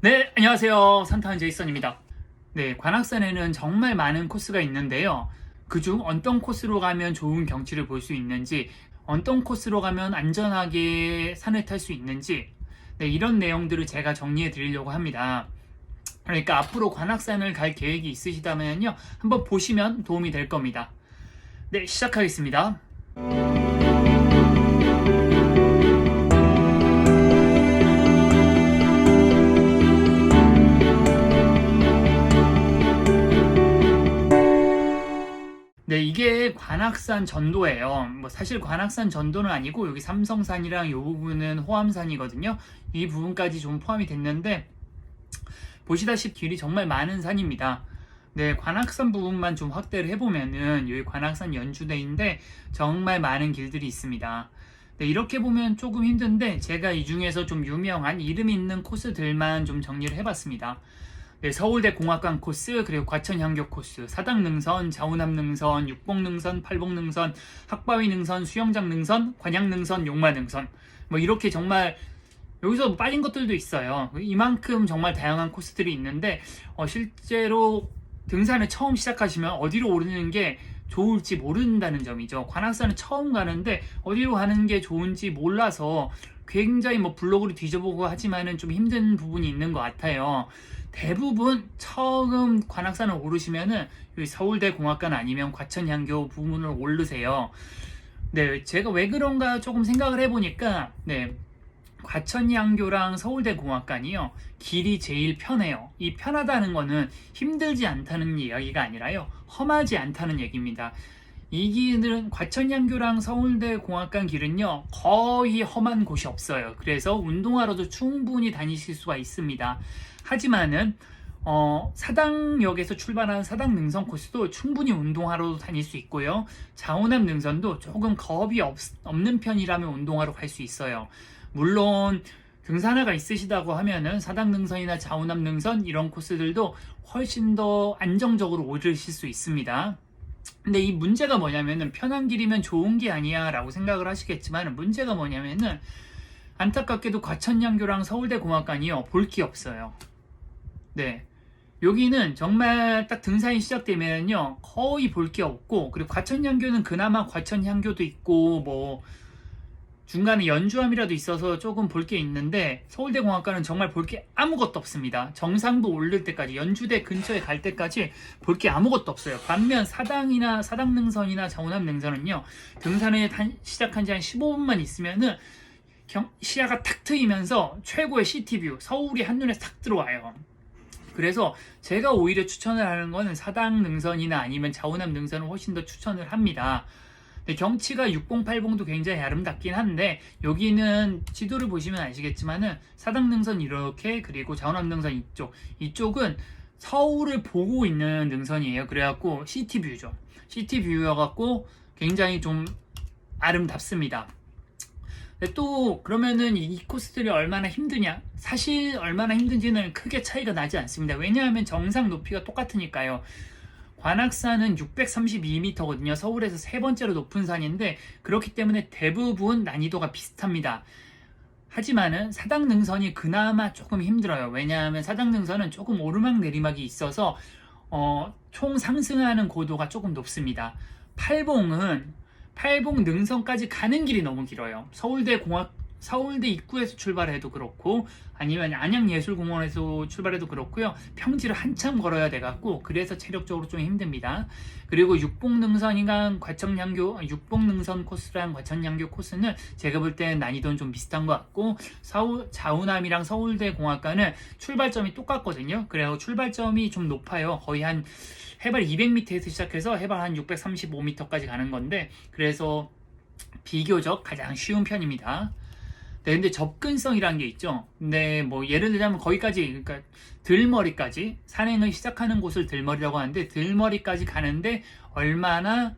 네, 안녕하세요. 산타한 제이슨입니다. 네, 관악산에는 정말 많은 코스가 있는데요. 그중 어떤 코스로 가면 좋은 경치를 볼 수 있는지, 어떤 코스로 가면 안전하게 산을 탈 수 있는지, 네, 이런 내용들을 제가 정리해 드리려고 합니다. 그러니까 앞으로 관악산을 갈 계획이 있으시다면요, 한번 보시면 도움이 될 겁니다. 네, 시작하겠습니다. 네, 이게 관악산 전도예요. 뭐 사실 관악산 전도는 아니고 여기 삼성산이랑 이 부분은 호암산이거든요. 이 부분까지 좀 포함이 됐는데 보시다시피 길이 정말 많은 산입니다. 네, 관악산 부분만 좀 확대를 해보면은 여기 관악산 연주대인데 정말 많은 길들이 있습니다. 네, 이렇게 보면 조금 힘든데 제가 이 중에서 좀 유명한 이름 있는 코스들만 좀 정리를 해봤습니다. 네, 서울대 공학관 코스, 그리고 과천향교 코스, 사당능선, 자운암능선, 육봉능선, 팔봉능선, 학바위능선, 수영장능선, 관양능선, 용마능선 뭐 이렇게 정말 여기서 빠진 것들도 있어요. 이만큼 정말 다양한 코스들이 있는데 실제로 등산을 처음 시작하시면 어디로 오르는 게 좋을지 모른다는 점이죠. 관악산은 처음 가는데 어디로 가는 게 좋은지 몰라서 굉장히 뭐 블로그를 뒤져보고 하지만은 좀 힘든 부분이 있는 것 같아요. 대부분 처음 관악산을 오르시면은 여기 서울대 공학관 아니면 과천향교 부분을 오르세요. 네, 제가 왜 그런가 조금 생각을 해보니까 네, 과천양교랑 서울대 공학관이요 길이 제일 편해요. 이 편하다는 거는 힘들지 않다는 이야기가 아니라요 험하지 않다는 얘기입니다. 이 길은 과천양교랑 서울대 공학관 길은요 거의 험한 곳이 없어요. 그래서 운동하러도 충분히 다니실 수가 있습니다. 하지만은 사당역에서 출발하는 사당능선 코스도 충분히 운동하러 다닐 수 있고요. 자운암 능선도 조금 겁이 없는 편이라면 운동하러 갈 수 있어요. 물론 등산화가 있으시다고 하면은 사당능선이나 자운암 능선 이런 코스들도 훨씬 더 안정적으로 오르실 수 있습니다. 근데 이 문제가 뭐냐면은 편한 길이면 좋은 게 아니야 라고 생각을 하시겠지만 문제가 뭐냐면은 안타깝게도 과천양교랑 서울대 공학관이요 볼 게 없어요. 네, 여기는 정말 딱 등산이 시작되면요 거의 볼 게 없고, 그리고 과천향교는 그나마 과천향교도 있고 뭐 중간에 연주함이라도 있어서 조금 볼 게 있는데 서울대공학과는 정말 볼 게 아무것도 없습니다. 정상도 오를 때까지, 연주대 근처에 갈 때까지 볼 게 아무것도 없어요. 반면 사당능선이나 자운암능선은요 등산을 시작한 지 한 15분만 있으면은 시야가 탁 트이면서 최고의 시티뷰 서울이 한눈에 탁 들어와요. 그래서 제가 오히려 추천을 하는 거는 사당능선이나 아니면 자운암 능선을 훨씬 더 추천을 합니다. 경치가 6080도 굉장히 아름답긴 한데 여기는 지도를 보시면 아시겠지만은 사당능선 이렇게, 그리고 자운암능선 이쪽은 서울을 보고 있는 능선이에요. 그래갖고 시티뷰죠. 시티뷰여갖고 굉장히 좀 아름답습니다. 또 그러면은 이 코스들이 얼마나 힘드냐? 사실 얼마나 힘든지는 크게 차이가 나지 않습니다. 왜냐하면 정상 높이가 똑같으니까요. 관악산은 632m거든요. 서울에서 세 번째로 높은 산인데 그렇기 때문에 대부분 난이도가 비슷합니다. 하지만은 사당능선이 그나마 조금 힘들어요. 왜냐하면 사당능선은 조금 오르막 내리막이 있어서 총 상승하는 고도가 조금 높습니다. 팔봉 능선까지 가는 길이 너무 길어요. 서울대 입구에서 출발해도 그렇고 아니면 안양예술공원에서 출발해도 그렇고요. 평지를 한참 걸어야 돼갖고 그래서 체력적으로 좀 힘듭니다. 그리고 육봉능선 코스랑 과천양교 코스는 제가 볼 때 난이도는 좀 비슷한 것 같고 자운암이랑 서울대 공학과는 출발점이 똑같거든요. 그래서 출발점이 좀 높아요. 거의 한 해발 200m에서 시작해서 해발 한 635m까지 가는 건데 그래서 비교적 가장 쉬운 편입니다. 네, 근데 접근성이라는 게 있죠. 근데 뭐 예를 들자면 거기까지, 그러니까 들머리까지 산행을 시작하는 곳을 들머리라고 하는데 들머리까지 가는데 얼마나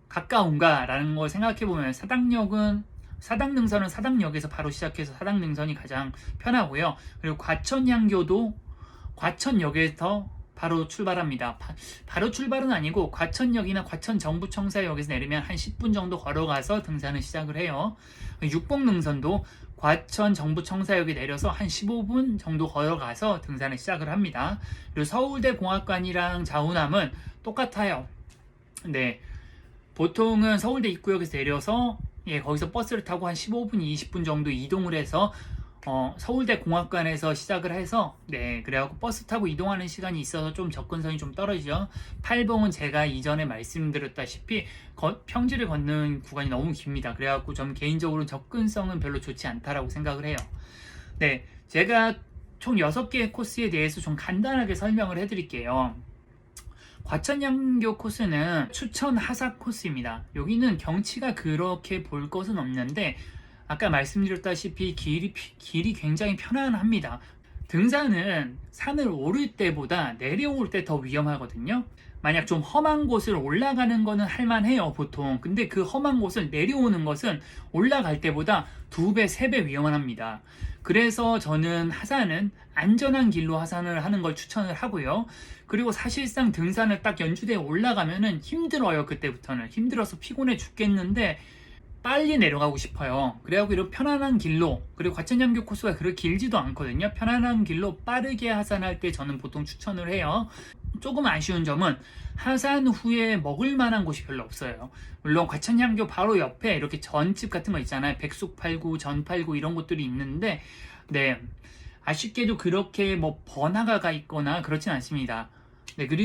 가까운가라는 걸 생각해 보면 사당능선은 사당역에서 바로 시작해서 사당능선이 가장 편하고요. 그리고 과천양교도 과천역에서 바로 출발합니다. 바로 출발은 아니고 과천역이나 과천정부청사역에서 내리면 한 10분 정도 걸어가서 등산을 시작을 해요. 육봉능선도 과천 정부청사역에 내려서 한 15분 정도 걸어가서 등산을 시작을 합니다. 그리고 서울대 공학관이랑 자우남은 똑같아요. 네, 보통은 서울대 입구역에서 내려서 거기서 버스를 타고 한 15분, 20분 정도 이동을 해서 서울대 공학관에서 시작을 해서 그래갖고 버스 타고 이동하는 시간이 있어서 좀 접근성이 좀 떨어지죠. 팔봉은 제가 이전에 말씀드렸다시피 평지를 걷는 구간이 너무 깁니다. 그래갖고 전 개인적으로 접근성은 별로 좋지 않다라고 생각을 해요. 네, 제가 총 6개의 코스에 대해서 좀 간단하게 설명을 해드릴게요. 과천양교 코스는 추천 하사 코스입니다. 여기는 경치가 그렇게 볼 것은 없는데 아까 말씀드렸다시피 길이 굉장히 편안합니다. 등산은 산을 오를 때보다 내려올 때 더 위험하거든요. 만약 좀 험한 곳을 올라가는 거는 할만해요, 보통. 근데 그 험한 곳을 내려오는 것은 올라갈 때보다 2배, 3배 위험합니다. 그래서 저는 하산은 안전한 길로 하산을 하는 걸 추천을 하고요. 그리고 사실상 등산을 딱 연주대에 올라가면은 힘들어요, 그때부터는. 힘들어서 피곤해 죽겠는데 빨리 내려가고 싶어요. 그래갖고 이런 편안한 길로, 그리고 과천양교 코스가 그렇게 길지도 않거든요. 편안한 길로 빠르게 하산할 때 저는 보통 추천을 해요. 조금 아쉬운 점은 하산 후에 먹을 만한 곳이 별로 없어요. 물론 과천양교 바로 옆에 이렇게 전집 같은 거 있잖아요. 백숙 팔고 전 팔고 이런 곳들이 있는데 아쉽게도 그렇게 뭐 번화가가 있거나 그렇진 않습니다.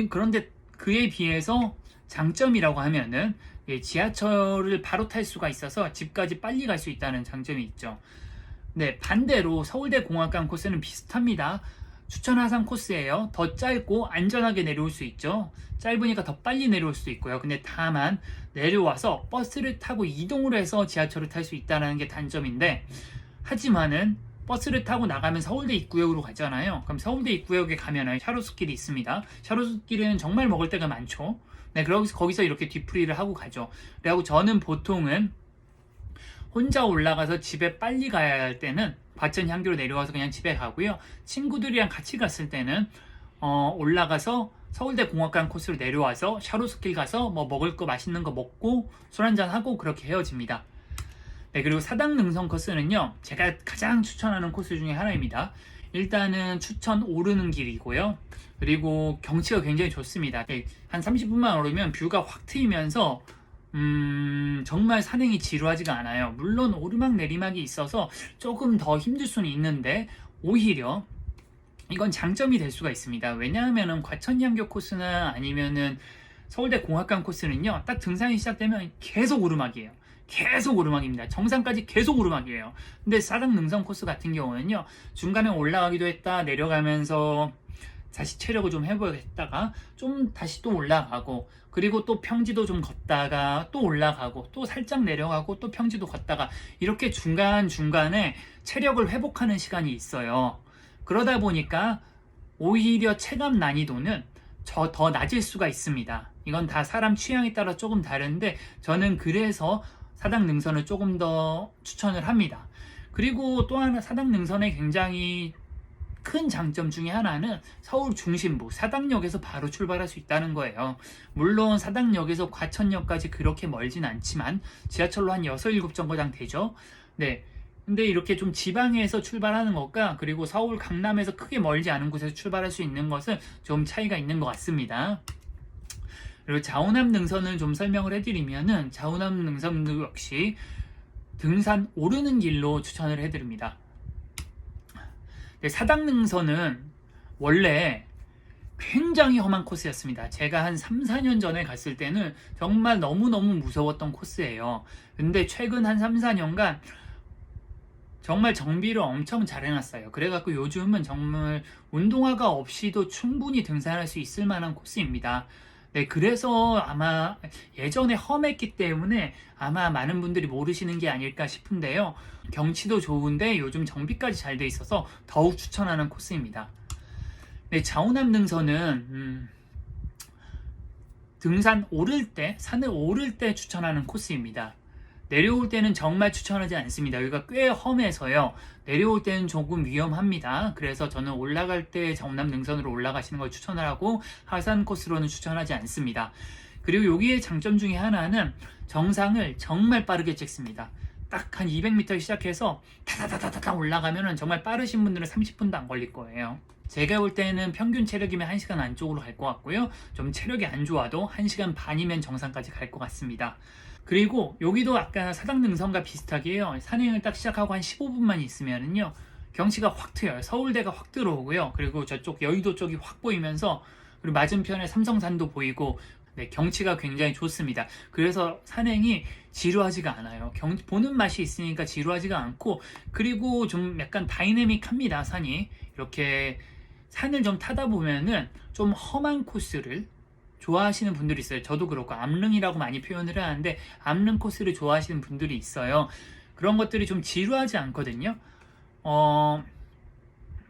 그런데 그에 비해서 장점이라고 하면은 지하철을 바로 탈 수가 있어서 집까지 빨리 갈 수 있다는 장점이 있죠. 반대로 서울대 공학관 코스는 비슷합니다. 추천 하산 코스예요. 더 짧고 안전하게 내려올 수 있죠. 짧으니까 더 빨리 내려올 수도 있고요. 근데 다만 내려와서 버스를 타고 이동을 해서 지하철을 탈 수 있다는 게 단점인데, 하지만은 버스를 타고 나가면 서울대 입구역으로 가잖아요. 그럼 서울대 입구역에 가면은 샤로스길이 있습니다. 샤로스길은 정말 먹을 데가 많죠. 거기서 이렇게 뒤풀이를 하고 가죠. 그래갖고 저는 보통은 혼자 올라가서 집에 빨리 가야 할 때는 과천향교로 내려와서 그냥 집에 가고요. 친구들이랑 같이 갔을 때는 올라가서 서울대 공학관 코스로 내려와서 샤로스길 가서 뭐 먹을 거 맛있는 거 먹고 술 한잔 하고 그렇게 헤어집니다. 그리고 사당 능선 코스는요, 제가 가장 추천하는 코스 중에 하나입니다. 일단은 추천 오르는 길이고요. 그리고 경치가 굉장히 좋습니다. 한 30분만 오르면 뷰가 확 트이면서 정말 산행이 지루하지가 않아요. 물론 오르막 내리막이 있어서 조금 더 힘들 수는 있는데 오히려 이건 장점이 될 수가 있습니다. 왜냐하면은 과천양교 코스나 아니면은 서울대 공학관 코스는요, 딱 등산이 시작되면 계속 오르막이에요. 계속 오르막입니다. 정상까지 계속 오르막이에요. 근데 사당 능선 코스 같은 경우는요, 중간에 올라가기도 했다 내려가면서 다시 체력을 좀 회복했다가 좀 다시 또 올라가고, 그리고 또 평지도 좀 걷다가 또 올라가고 또 살짝 내려가고 또 평지도 걷다가 이렇게 중간중간에 체력을 회복하는 시간이 있어요. 그러다 보니까 오히려 체감 난이도는 더 낮을 수가 있습니다. 이건 다 사람 취향에 따라 조금 다른데 저는 그래서 사당 능선을 조금 더 추천을 합니다. 그리고 또 하나 사당 능선의 굉장히 큰 장점 중에 하나는 서울 중심부 사당역에서 바로 출발할 수 있다는 거예요. 물론 사당역에서 과천역까지 그렇게 멀진 않지만 지하철로 한 6, 7정거장 되죠. 근데 이렇게 좀 지방에서 출발하는 것과 그리고 서울 강남에서 크게 멀지 않은 곳에서 출발할 수 있는 것은 좀 차이가 있는 것 같습니다. 그리고 자우남 능선을 좀 설명을 해드리면은 자우남 능선도 역시 등산 오르는 길로 추천을 해드립니다. 사당 능선은 원래 굉장히 험한 코스였습니다. 제가 한 3, 4년 전에 갔을 때는 정말 너무너무 무서웠던 코스예요. 근데 최근 한 3, 4년간 정말 정비를 엄청 잘 해놨어요. 그래갖고 요즘은 정말 운동화가 없이도 충분히 등산할 수 있을 만한 코스입니다. 그래서 아마 예전에 험했기 때문에 아마 많은 분들이 모르시는 게 아닐까 싶은데요. 경치도 좋은데 요즘 정비까지 잘 돼 있어서 더욱 추천하는 코스입니다. 자우남 능선은 등산 오를 때, 산을 오를 때 추천하는 코스입니다. 내려올 때는 정말 추천하지 않습니다. 여기가 꽤 험해서요. 내려올 때는 조금 위험합니다. 그래서 저는 올라갈 때 자우남 능선으로 올라가시는 걸 추천을 하고 하산 코스로는 추천하지 않습니다. 그리고 여기의 장점 중에 하나는 정상을 정말 빠르게 찍습니다. 딱 한 200m 시작해서 타다다다다 올라가면은 정말 빠르신 분들은 30분도 안 걸릴 거예요. 제가 볼 때는 평균 체력이면 1시간 안쪽으로 갈 것 같고요. 좀 체력이 안 좋아도 1시간 반이면 정상까지 갈 것 같습니다. 그리고 여기도 아까 사당능선과 비슷하게요. 산행을 딱 시작하고 한 15분만 있으면은요. 경치가 확 트여요. 서울대가 확 들어오고요. 그리고 저쪽 여의도 쪽이 확 보이면서 그리고 맞은편에 삼성산도 보이고 네, 경치가 굉장히 좋습니다. 그래서 산행이 지루하지가 않아요. 보는 맛이 있으니까 지루하지가 않고 그리고 좀 약간 다이내믹합니다. 산이 이렇게 산을 좀 타다 보면은 좀 험한 코스를 좋아하시는 분들이 있어요. 저도 그렇고 암릉이라고 많이 표현을 하는데 암릉 코스를 좋아하시는 분들이 있어요. 그런 것들이 좀 지루하지 않거든요.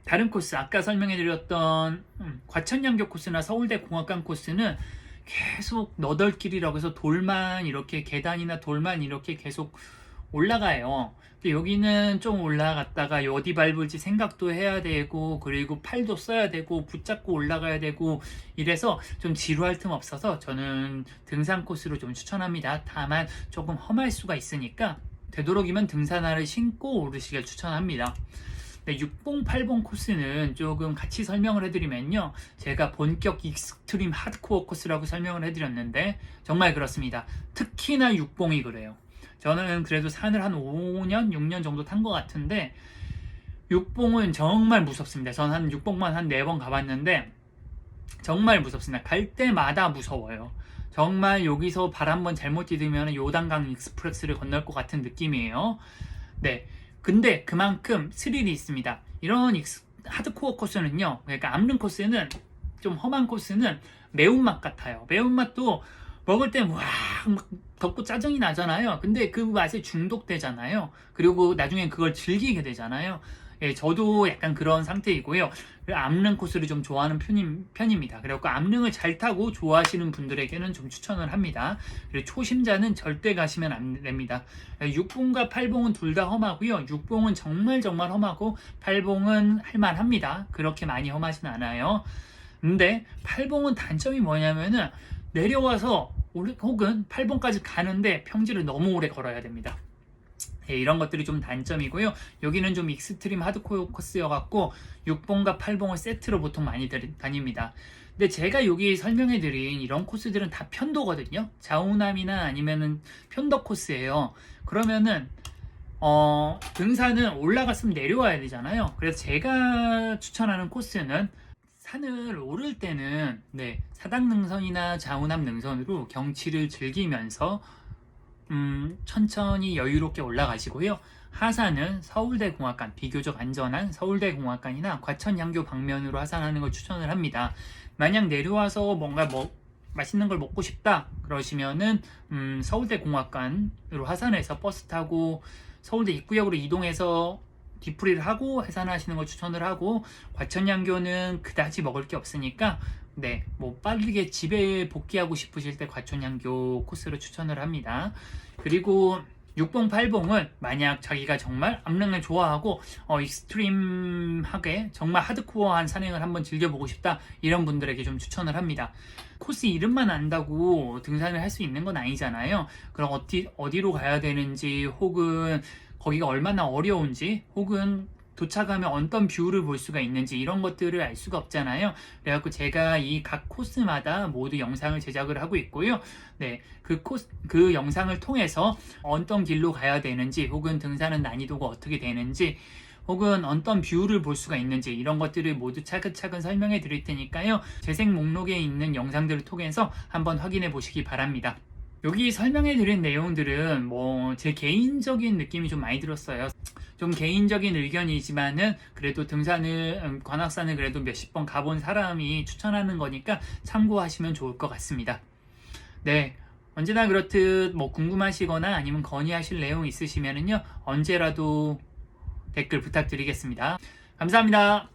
다른 코스 아까 설명해드렸던 과천양교 코스나 서울대 공학관 코스는 계속 너덜길이라고 해서 돌만 이렇게 계단이나 돌만 이렇게 계속 올라가요. 근데 여기는 좀 올라갔다가 어디 밟을지 생각도 해야 되고 그리고 팔도 써야 되고 붙잡고 올라가야 되고 이래서 좀 지루할 틈 없어서 저는 등산 코스로 좀 추천합니다. 다만 조금 험할 수가 있으니까 되도록이면 등산화를 신고 오르시길 추천합니다. 네, 6봉, 8봉 코스는 조금 같이 설명을 해드리면요. 제가 본격 익스트림 하드코어 코스라고 설명을 해드렸는데 정말 그렇습니다. 특히나 6봉이 그래요. 저는 그래도 산을 한 5년, 6년 정도 탄 것 같은데 6봉은 정말 무섭습니다. 저는 한 6봉만 한 4번 가봤는데 정말 무섭습니다. 갈 때마다 무서워요. 정말 여기서 발 한번 잘못 디디면 요단강 익스프레스를 건널 것 같은 느낌이에요. 네. 근데 그만큼 스릴이 있습니다. 이런 하드코어 코스는요, 그러니까 암릉 코스는 좀 험한 코스는 매운맛 같아요. 매운맛도 먹을 때 막 덥고 짜증이 나잖아요. 근데 그 맛에 중독되잖아요. 그리고 나중에 그걸 즐기게 되잖아요. 예, 저도 약간 그런 상태이고요. 암릉 코스를 좀 좋아하는 편입니다. 그래서 암릉을 잘 타고 좋아하시는 분들에게는 좀 추천을 합니다. 그리고 초심자는 절대 가시면 안 됩니다. 6봉과 8봉은 둘 다 험하고요. 6봉은 정말 험하고 8봉은 할만합니다. 그렇게 많이 험하진 않아요. 근데 8봉은 단점이 뭐냐면은 내려와서 혹은 8봉까지 가는데 평지를 너무 오래 걸어야 됩니다. 네, 이런 것들이 좀 단점이고요. 여기는 좀 익스트림 하드코어 코스여갖고 6봉과 8봉을 세트로 보통 많이 다닙니다. 근데 제가 여기 설명해드린 이런 코스들은 다 편도거든요. 좌우남이나 아니면은 편도 코스예요. 그러면은 등산은 올라갔으면 내려와야 되잖아요. 그래서 제가 추천하는 코스는 산을 오를 때는 네, 사당능선이나 좌우남 능선으로 경치를 즐기면서 천천히 여유롭게 올라가시고요. 하산은 서울대공학관, 비교적 안전한 서울대공학관이나 과천양교 방면으로 하산하는 걸 추천을 합니다. 만약 내려와서 뭔가 맛있는 걸 먹고 싶다 그러시면은 서울대공학관으로 하산해서 버스 타고 서울대 입구역으로 이동해서 뒤풀이를 하고 해산하시는 걸 추천을 하고, 과천양교는 그다지 먹을 게 없으니까 네, 빠르게 집에 복귀하고 싶으실 때 과천양교 코스로 추천을 합니다. 그리고 6봉, 8봉은 만약 자기가 정말 암릉을 좋아하고 익스트림하게 정말 하드코어한 산행을 한번 즐겨보고 싶다 이런 분들에게 좀 추천을 합니다. 코스 이름만 안다고 등산을 할 수 있는 건 아니잖아요. 그럼 어디로 가야 되는지, 혹은 거기가 얼마나 어려운지, 혹은 도착하면 어떤 뷰를 볼 수가 있는지 이런 것들을 알 수가 없잖아요. 그래갖고 제가 이 각 코스마다 모두 영상을 제작을 하고 있고요. 네, 그 영상을 통해서 어떤 길로 가야 되는지, 혹은 등산은 난이도가 어떻게 되는지, 혹은 어떤 뷰를 볼 수가 있는지 이런 것들을 모두 차근차근 설명해 드릴 테니까요. 재생 목록에 있는 영상들을 통해서 한번 확인해 보시기 바랍니다. 여기 설명해 드린 내용들은 제 개인적인 느낌이 좀 많이 들었어요. 좀 개인적인 의견이지만은 그래도 관악산을 그래도 몇십 번 가본 사람이 추천하는 거니까 참고하시면 좋을 것 같습니다. 네, 언제나 그렇듯 궁금하시거나 아니면 건의하실 내용 있으시면은요, 언제라도 댓글 부탁드리겠습니다. 감사합니다.